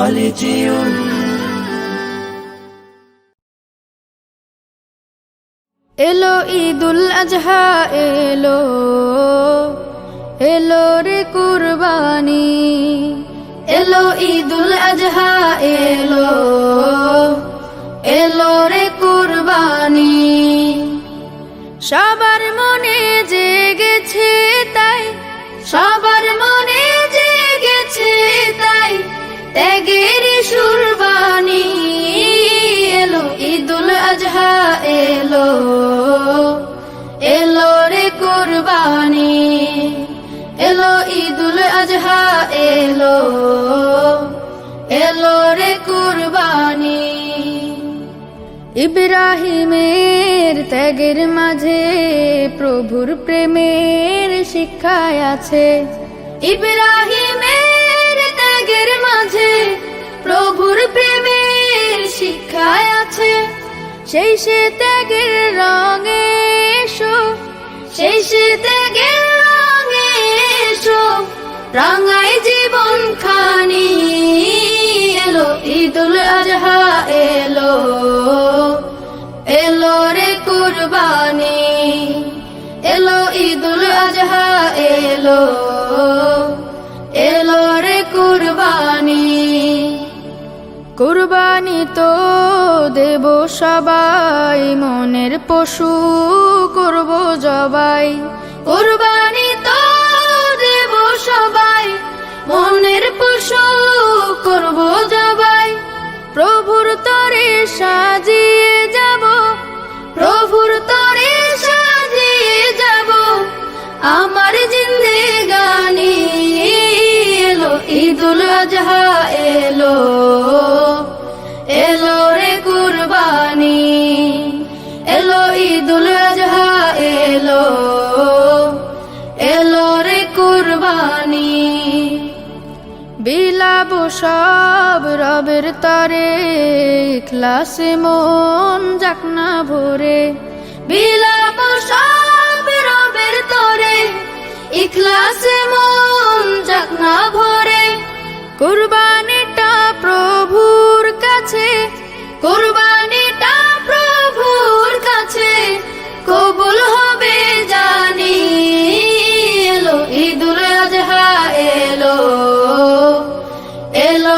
কলেজিয়ম। এলো ঈদুল আজহা এলো, এলো রে কুরবানি, এলো ঈদুল আজহা এলো, এলো রে কুরবানি। সবার মনে জেগেছে তাই, সবার মনে জেগেছে তাই, ত্যাগের সুরবানি। এলো ঈদুল আজহা এলো, এলো রে কুরবানি, এলো ঈদুল আজহা এলো, এলো রে কুরবানি। ইব্রাহিমের ত্যাগের মাঝে প্রভুর প্রেমের শিক্ষায় আছে, ইব্রাহিমের ত্যাগের মাঝে প্রভুর প্রেমের শিক্ষায় আছে। সেই সে ত্যাগের রঙে এসো, সেই সে ত্যাগের রঙে এসো, রাঙাই জীবন খানি। এলো ঈদুল আজহা এলো, এলো রে কুরবানি, এলো ঈদুল আজহা এলো, এলো রে কুরবানি। কুরবানি তো দেব সবাই, মনের পশু করব জবাই। কুরবানি তো দেব সবাই, মনের পশু করব জবাই। প্রভুর তরে সাজিয়ে যাব, প্রভুর তরে সাজিয়ে যাব আমার জিন্দেগানি। এলো ঈদুল আজহা এলো, এলো রে কুরবানি, এলো ঈদুল আজহা এলো, এলো রে কুরবানি। বিলাবো সব রবের তরে, ইখলাসে মন যাক না ভরে। বিলাবো সব রবের তরে, ইখলাসে মন যাক না ভরে। কুরবানিটা প্রভুর কাছে, কুরবানিটা প্রভুর কাছে কবুল হবে জানি। এলো ঈদুল আজহা এলো, এলো